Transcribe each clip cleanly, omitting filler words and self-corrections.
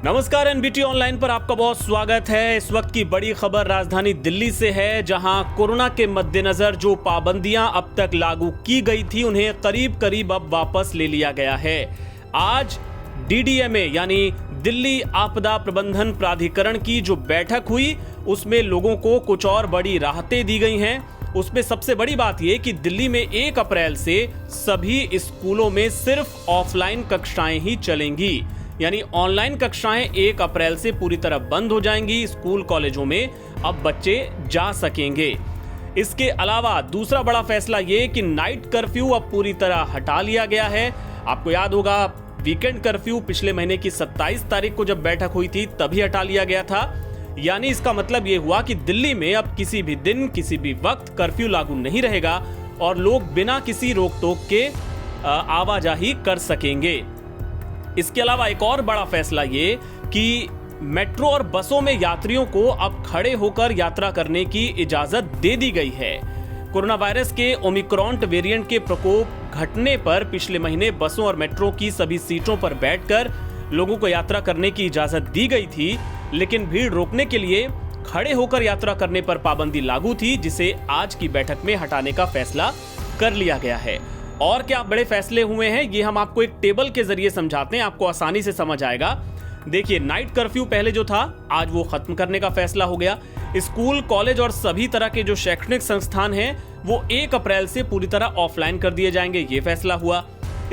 नमस्कार, NBT online पर आपका बहुत स्वागत है। इस वक्त की बड़ी खबर राजधानी दिल्ली से है, जहां कोरोना के मद्देनजर जो पाबंदियां अब तक लागू की गई थी उन्हें करीब करीब अब वापस ले लिया गया है। आज डीडीएमए यानी दिल्ली आपदा प्रबंधन प्राधिकरण की जो बैठक हुई उसमें लोगों को कुछ और बड़ी राहतें दी गई हैं। उसमें सबसे बड़ी बात यह कि दिल्ली में 1 अप्रैल से सभी स्कूलों में सिर्फ ऑफलाइन कक्षाएं ही चलेंगी, यानी ऑनलाइन कक्षाएं 1 अप्रैल से पूरी तरह बंद हो जाएंगी। स्कूल कॉलेजों में अब बच्चे जा सकेंगे। इसके अलावा दूसरा बड़ा फैसला ये कि नाइट कर्फ्यू अब पूरी तरह हटा लिया गया है। आपको याद होगा वीकेंड कर्फ्यू पिछले महीने की 27 तारीख को जब बैठक हुई थी तभी हटा लिया गया था। यानी इसका मतलब ये हुआ कि दिल्ली में अब किसी भी दिन किसी भी वक्त कर्फ्यू लागू नहीं रहेगा और लोग बिना किसी रोक टोक के आवाजाही कर सकेंगे। इसके अलावा एक और बड़ा फैसला ये कि मेट्रो और बसों में यात्रियों को अब खड़े होकर यात्रा करने की इजाजत दे दी गई है। कोरोना वायरस के ओमिक्रॉन वेरिएंट के प्रकोप घटने पर पिछले महीने बसों और मेट्रो की सभी सीटों पर बैठकर लोगों को यात्रा करने की इजाजत दी गई थी, लेकिन भीड़ रोकने के लिए खड़े होकर यात्रा करने पर पाबंदी लागू थी, जिसे आज की बैठक में हटाने का फैसला कर लिया गया है। और क्या बड़े फैसले हुए हैं ये हम आपको एक टेबल के जरिए समझाते हैं, आपको आसानी से समझ आएगा। देखिए, नाइट कर्फ्यू पहले जो था आज वो खत्म करने का फैसला हो गया। स्कूल, कॉलेज और सभी तरह के जो शैक्षणिक संस्थान हैं वो 1 अप्रैल से पूरी तरह ऑफलाइन कर दिए जाएंगे, ये फैसला हुआ।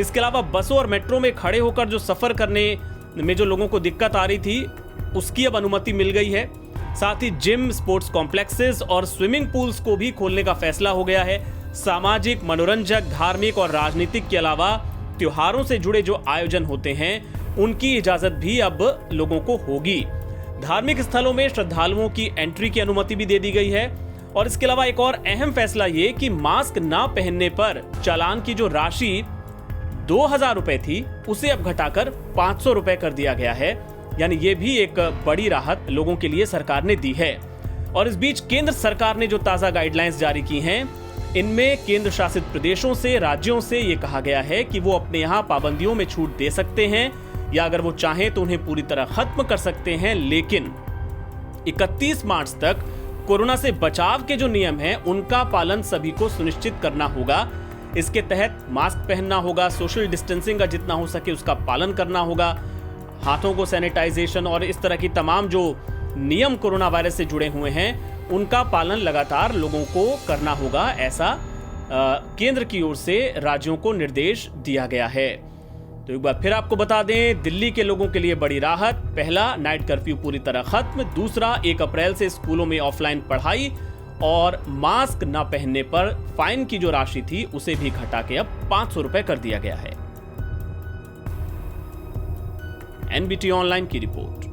इसके अलावा बसों और मेट्रो में खड़े होकर जो सफर करने में जो लोगों को दिक्कत आ रही थी उसकी अब अनुमति मिल गई है। साथ ही जिम, स्पोर्ट्स कॉम्प्लेक्सेस और स्विमिंग पूल्स को भी खोलने का फैसला हो गया है। सामाजिक, मनोरंजक, धार्मिक और राजनीतिक के अलावा त्योहारों से जुड़े जो आयोजन होते हैं उनकी इजाजत भी अब लोगों को होगी। धार्मिक स्थलों में श्रद्धालुओं की एंट्री की अनुमति भी दे दी गई है। और इसके अलावा एक और अहम फैसला ये कि मास्क ना पहनने पर चालान की जो राशि 2000 रुपए थी उसे अब घटाकर 500 रुपए कर दिया गया है। यानी ये भी एक बड़ी राहत लोगों के लिए सरकार ने दी है। और इस बीच केंद्र सरकार ने जो ताजा गाइडलाइंस जारी की हैं इनमें केंद्र शासित प्रदेशों से, राज्यों से ये कहा गया है कि वो अपने यहाँ पाबंदियों में छूट दे सकते हैं या अगर वो चाहें तो उन्हें पूरी तरह खत्म कर सकते हैं, लेकिन 31 मार्च तक कोरोना से बचाव के जो नियम हैं उनका पालन सभी को सुनिश्चित करना होगा। इसके तहत मास्क पहनना होगा, सोशल डिस्टेंसिंग का जितना हो सके उसका पालन करना होगा, हाथों को सैनिटाइजेशन और इस तरह की तमाम जो नियम कोरोना वायरस से जुड़े हुए हैं उनका पालन लगातार लोगों को करना होगा। ऐसा केंद्र की ओर से राज्यों को निर्देश दिया गया है। तो एक बार फिर आपको बता दें, दिल्ली के लोगों के लिए बड़ी राहत। पहला, नाइट कर्फ्यू पूरी तरह खत्म। दूसरा, 1 अप्रैल से स्कूलों में ऑफलाइन पढ़ाई और मास्क न पहनने पर फाइन की जो राशि थी उसे भी घटा के अब 500 रुपए कर दिया गया है। एनबीटी ऑनलाइन की रिपोर्ट।